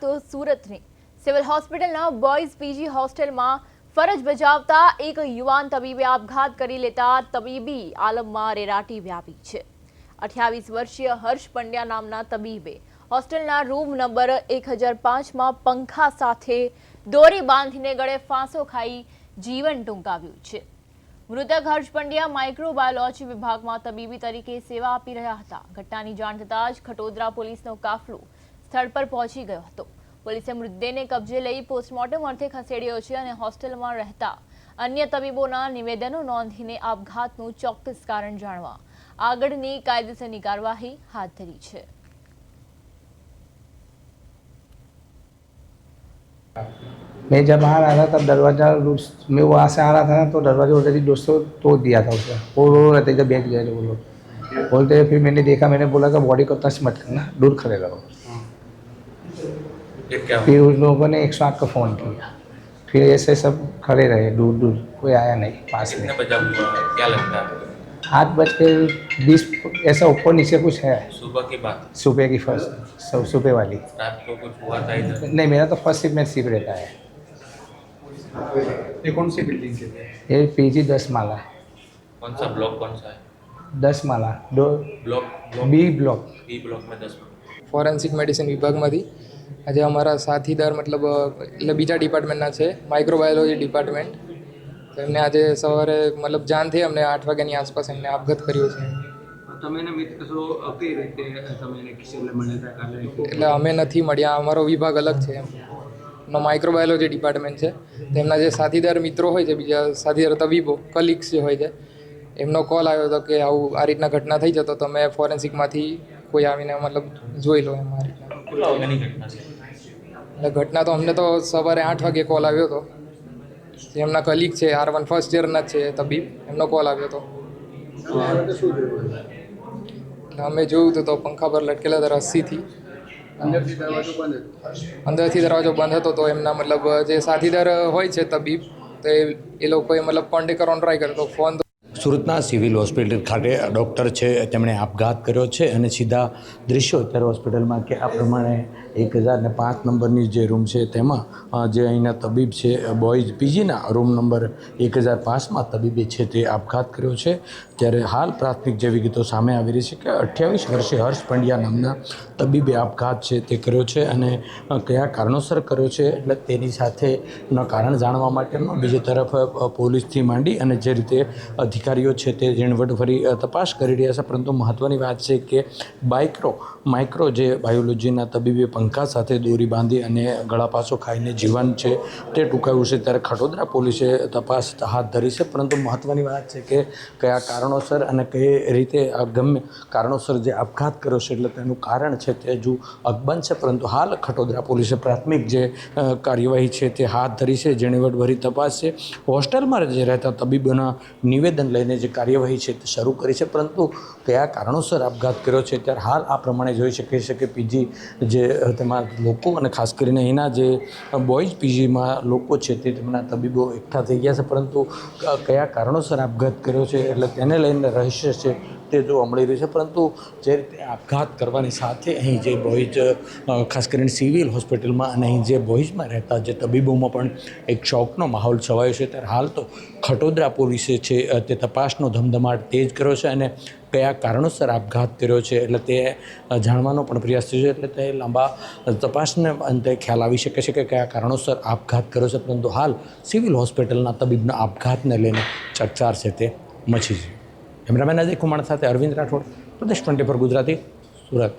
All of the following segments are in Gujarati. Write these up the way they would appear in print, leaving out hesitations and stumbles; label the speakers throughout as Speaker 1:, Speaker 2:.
Speaker 1: વાત સુરતની સિવિલ હોસ્પિટલના બોયઝ પીજી હોસ્ટેલમાં ફરજ બજાવતા એક યુવાન તબીબે આપઘાત કરી લેતા તબીબી આલમમાં રેરાટી વ્યાપી છે। 28 વર્ષીય હર્ષ પંડ્યા નામના તબીબે હોસ્ટેલના રૂમ નંબર 1005માં પંખા સાથે દોરી બાંધીને ગળે ફાંસો ખાઈ જીવન ટૂંકાવ્યું છે। મૃતક હર્ષ પંડ્યા માઇક્રોબાયોલોજી વિભાગમાં તબીબી તરીકે સેવા આપી રહ્યા હતા। ઘટનાની જાણ થતાં જ ખટોદરા પોલીસનો કાફલો સ્થળ પર પહોંચી ગયો હતો। પોલીસે મૃતદેહને કબજે લઈ પોસ્ટમોર્ટમ અર્થે ખસેડ્યો છે અને હોસ્ટેલમાં રહેતા અન્ય તબીબોના નિવેદનો નોંધીને આપઘાતનું ચોક્કસ કારણ જાણવા આગળની કાયદેસરની કાર્યવાહી હાથ ધરી છે।
Speaker 2: मैं जब बाहर आ रहा था दरवाज़ा मैं वहाँ से आ रहा था ना तो दरवाजा ऑलरेडी दोस्तों तोड़ दिया था उसने। वो रो रहे थे जब बैठ गए थे वो लोग बोलते फिर मैंने देखा, मैंने बोला कि बॉडी को टच मत करना, दूर खड़े रहो। फिर उन लोगों ने 108 का फ़ोन किया, फिर ऐसे सब खड़े रहे दूर दूर, कोई आया नहीं पास में।
Speaker 3: कितने बजा हुआ क्या लगता है?
Speaker 2: 8:20 ऐसा ऊपर नीचे कुछ है।
Speaker 3: सुबह की बात?
Speaker 2: सुबह की फर्स्ट सुबह वाली।
Speaker 3: रात को कुछ हुआ था इधर?
Speaker 2: नहीं, मेरा तो फर्स्ट शिफ्ट में शिफ्ट रहता है।
Speaker 4: ये कौन सी बिल्डिंग के थे?
Speaker 2: ये पीजी 10 माला,
Speaker 3: कौन सा ब्लॉक कौन सा है?
Speaker 2: 10 माला दो
Speaker 3: block
Speaker 2: B block.
Speaker 3: B block में 10।
Speaker 5: ફોરેન્સિક મેડિસિન વિભાગમાંથી આજે અમારા સાથીદાર મતલબ એટલે બીજા ડિપાર્ટમેન્ટના છે, માઇક્રોબાયોલોજી ડિપાર્ટમેન્ટ, તો એમને આજે સવારે મતલબ જાણ થઈ અમને 8 વાગ્યાની આસપાસ એમને આપઘાત કર્યો છે।
Speaker 4: તમે એને મિત્ર છો કઈ રીતે તમે એને કિશોરને મળ્યા હતા કાલે?
Speaker 5: એટલે અમે નથી મળ્યા, અમારો વિભાગ અલગ છે, એમનો માઇક્રોબાયોલોજી ડિપાર્ટમેન્ટ છે। તેમના જે સાથીદાર મિત્રો હોય છે, બીજા સાથીદાર તબીબો કલીગ્સ જે હોય છે, એમનો કોલ આવ્યો હતો કે આવું આ રીતના ઘટના થઈ જતો તો તમે ફોરેન્સિકમાંથી કોઈ આવીને મતલબ જોઈ લો એમ આ રીતના।
Speaker 3: કેટલા વાગ્યાની ઘટના છે?
Speaker 5: એટલે ઘટના તો અમને તો સવારે 8 વાગે કોલ આવ્યો હતો, એમના કલીગ છે R1 ફર્સ્ટ યરના જ છે તબીબ, એમનો કોલ આવ્યો હતો। એટલે અમે જોયું તો પંખા પર લટકેલા હતા રસ્સીથી, અંદરથી દરવાજો બંધ હતો તો એમના મતલબ જે સાથીદાર હોય છે તબીબ તો એ લોકોએ મતલબ કોન્ટેક્ટ કરવાનો ટ્રાય કર્યો તો ફોન
Speaker 6: સુરતના સિવિલ હોસ્પિટલ ખાતે ડૉક્ટર છે તેમણે આપઘાત કર્યો છે અને સીધા દૃશ્યો અત્યારે હોસ્પિટલમાં કે આ પ્રમાણે 1005 નંબરની જે રૂમ છે તેમાં જે અહીંના તબીબ છે બોયઝ પીજીના રૂમ નંબર 1005માં તબીબે છે તે આપઘાત કર્યો છે। ત્યારે હાલ પ્રાથમિક જે વિગતો સામે આવી રહી છે કે 28 વર્ષીય હર્ષ પંડ્યા નામના તબીબે આપઘાત છે તે કર્યો છે અને કયા કારણોસર કર્યો છે એટલે તેની સાથેના કારણ જાણવા માટેનો બીજી તરફ પોલીસથી માંડી અને જે રીતે અધિકારીઓ છે તે ઝીણવટભરી તપાસ કરી રહ્યા છે, પરંતુ મહત્ત્વની વાત છે કે માઇક્રો જે બાયોલોજીના તબીબે પંખા સાથે દોરી બાંધી અને ગળાપાસો ખાઈને જીવન છે તે ટૂંકાવ્યું છે। ત્યારે ખટોદરા પોલીસે તપાસ હાથ ધરી છે, પરંતુ મહત્ત્વની વાત છે કે કયા કારણોસર અને કઈ રીતે ગમે કારણોસર જે આપઘાત કર્યો છે એટલે તેનું કારણ છે તે હજુ અકબંધ છે, પરંતુ હાલ ખટોદરા પોલીસે પ્રાથમિક જે કાર્યવાહી છે તે હાથ ધરી છે, ઝીણવટભરી તપાસ છે। હોસ્ટેલમાં જે રહેતા તબીબોના નિવેદન લઈને જે કાર્યવાહી છે તે શરૂ કરી છે, પરંતુ કયા કારણોસર આપઘાત કર્યો છે ત્યારે હાલ આ પ્રમાણે જોઈ શકે છે કે પીજી જે તેમાં લોકો અને ખાસ કરીને અહીંના જે બોયઝ પીજીમાં લોકો છે તે તેમના તબીબો એકઠા થઈ ગયા છે, પરંતુ કયા કારણોસર આપઘાત કર્યો છે એટલે તેને લઈને રહસ્ય છે તે જોવા મળી રહ્યું છે। પરંતુ જે રીતે આપઘાત કરવાની સાથે અહીં જે બોયઝ ખાસ કરીને સિવિલ હોસ્પિટલમાં અને અહીં જે બોયઝમાં રહેતા જે તબીબોમાં પણ એક શોકનો માહોલ છવાયો છે। ત્યારે હાલ તો ખટોદરા પોલીસે છે તે તપાસનો ધમધમાટ તેજ કર્યો છે અને કયા કારણોસર આપઘાત કર્યો છે એટલે તે જાણવાનો પણ પ્રયાસ થયો છે, એટલે તે લાંબા તપાસને અંતે ખ્યાલ આવી શકે છે કે કયા કારણોસર આપઘાત કર્યો છે, પરંતુ હાલ સિવિલ હોસ્પિટલના તબીબના આપઘાતને લઈને ચર્ચા છે તે મચી છે। કેમેરામેન અજય કુમાર સાથે અરવિંદ રાઠોડ, પ્રદેશ 24 ગુજરાતી, સુરત।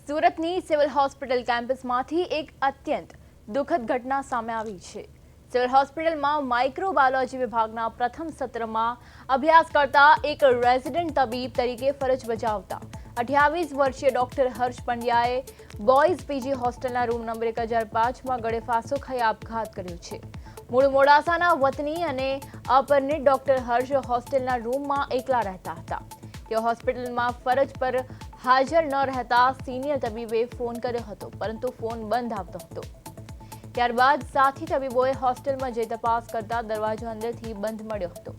Speaker 1: સુરતની સિવિલ હોસ્પિટલ કેમ્પસમાંથી એક અત્યંત દુઃખદ ઘટના સામે આવી છે। સિવિલ હોસ્પિટલમાં માઇક્રોબાયોલોજી વિભાગના પ્રથમ સત્રમાં અભ્યાસ કરતા એક રેઝિડન્ટ તબીબ તરીકે ફરજ બજાવતા 28 વર્ષીય ડોક્ટર હર્ષ પંડ્યાએ બોયઝ પીજી હોસ્ટેલના રૂમ નંબર 1005માં ગળે ફાંસો ખાઈ આપઘાત કર્યો છે। મૂળ મોડાસાના વતની અને અપરિણિત ડોક્ટર હર્ષ હોસ્ટેલના રૂમમાં એકલા રહેતા હતા। તેઓ હોસ્પિટલમાં ફરજ પર હાજર ન રહેતા સિનિયર તબીબે ફોન કર્યો હતો, પરંતુ ફોન બંધ આવતો હતો। ત્યારબાદ સાથી તબીબોએ હોસ્ટેલમાં જઈ તપાસ કરતા દરવાજો અંદરથી બંધ મળ્યો હતો।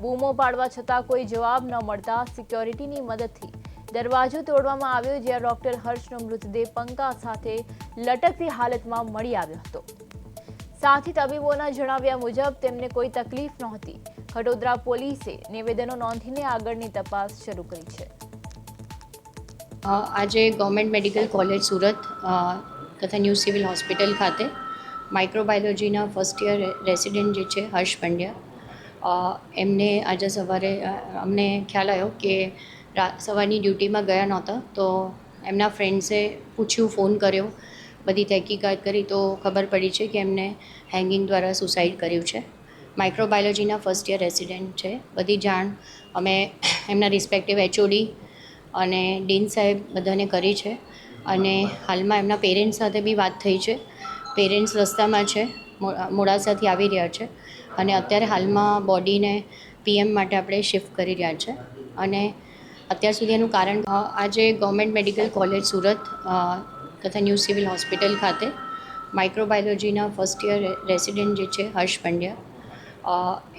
Speaker 1: બૂમો પાડવા છતાં કોઈ જવાબ ન મળતા સિક્યોરિટીની મદદથી દરવાજો તોડવામાં આવ્યો, જ્યાં ડોક્ટર હર્ષનો મૃતદેહ પંખા સાથે લટકતી હાલતમાં મળી આવ્યો હતો. સાથી તબીબોના જણાવ્યા મુજબ તેમને કોઈ તકલીફ નહોતી. ખડોદરા પોલીસે નિવેદનો નોંધીને આગળની તપાસ શરૂ કરી છે.
Speaker 7: આજે ગવર્મેન્ટ મેડિકલ કોલેજ સુરત તથા ન્યૂ સિવિલ હોસ્પિટલ ખાતે માઇક્રોબાયોલોજીના ફર્સ્ટ યર રેસિડેન્ટ જે છે હર્ષ પંડ્યા, એમને આજે સવારે અમને ખ્યાલ આવ્યો કે સવારની ડ્યુટીમાં ગયા નહોતા, તો એમના ફ્રેન્ડ્સે પૂછ્યું, ફોન કર્યો, બધી તહેકીકાત કરી તો ખબર પડી છે કે એમને હેંગિંગ દ્વારા સુસાઇડ કર્યું છે. માઇક્રોબાયોલોજીના ફર્સ્ટ યર રેસિડેન્ટ છે. બધી જાણ અમે એમના રિસ્પેક્ટિવ HOD અને ડીન સાહેબ બધાને કરી છે અને હાલમાં એમના પેરેન્ટ્સ સાથે બી વાત થઈ છે. પેરેન્ટ્સ રસ્તામાં છે, મોડાસાથી આવી રહ્યા છે અને અત્યારે હાલમાં બોડીને PM માટે આપણે શિફ્ટ કરી રહ્યા છે. અને અત્યાર સુધી એનું કારણ આજે ગવર્મેન્ટ મેડિકલ કોલેજ સુરત તથા ન્યૂ સિવિલ હોસ્પિટલ ખાતે માઇક્રોબાયોલોજીના ફર્સ્ટ યર રેસિડેન્ટ જે છે હર્ષ પંડ્યા,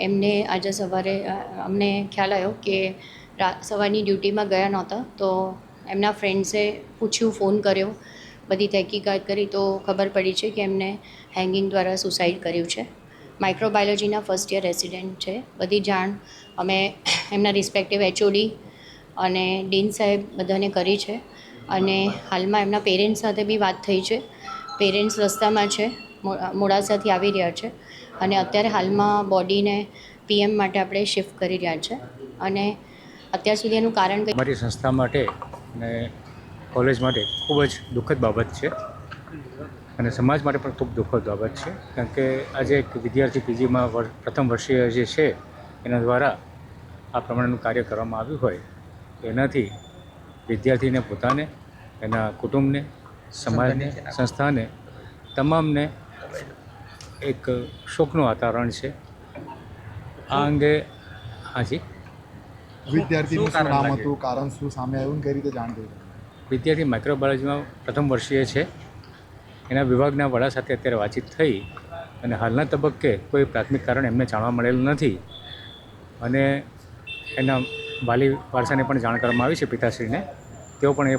Speaker 7: એમને આજે સવારે અમને ખ્યાલ આવ્યો કે સવારની ડ્યુટીમાં ગયા નહોતા, તો એમના ફ્રેન્ડ્સે પૂછ્યું, ફોન કર્યો, બધી તહેકીકાત કરી તો ખબર પડી છે કે એમને હેંગિંગ દ્વારા સુસાઇડ કર્યું છે. માઇક્રોબાયોલોજીના ફર્સ્ટ યર રેસિડેન્ટ છે. બધી જાણ અમે એમના રિસ્પેક્ટિવ HOD અને ડીન સાહેબ બધાને કરી છે અને હાલમાં એમના પેરેન્ટ્સ સાથે બી વાત થઈ છે. પેરેન્ટ્સ રસ્તામાં છે, મોડાસાથી આવી રહ્યા છે અને અત્યારે હાલમાં બોડીને PM માટે આપણે શિફ્ટ કરી રહ્યા છે. અને અત્યાર સુધી એનું કારણ
Speaker 8: અમારી સંસ્થા માટે અને કોલેજ માટે ખૂબ જ દુઃખદ બાબત છે અને સમાજ માટે પણ ખૂબ દુઃખદ બાબત છે, કારણ કે આજે એક વિદ્યાર્થી PGમાં પ્રથમ વર્ષીય જે છે એના દ્વારા આ પ્રમાણેનું કાર્ય કરવામાં આવ્યું હોય, એનાથી વિદ્યાર્થીને પોતાને, એના કુટુંબને, સમાજને, સંસ્થાને, તમામને એક શોકનું વાતાવરણ છે. આ અંગે હાજી
Speaker 9: વિદ્યાર્થીનું શું નામ હતું, કારણ શું સામે આવ્યું, કઈ રીતે જાણ કરી?
Speaker 8: વિદ્યાર્થી માઇક્રોબાયોલોજીમાં પ્રથમ વર્ષીય છે. એના વિભાગના વડા સાથે અત્યારે વાતચીત થઈ અને હાલના તબક્કે કોઈ પ્રાથમિક કારણ એમને જાણવા મળેલું નથી અને એના વાલી વારસાને પણ જાણ કરવામાં આવી છે, પિતાશ્રીને. તેઓ પણ એ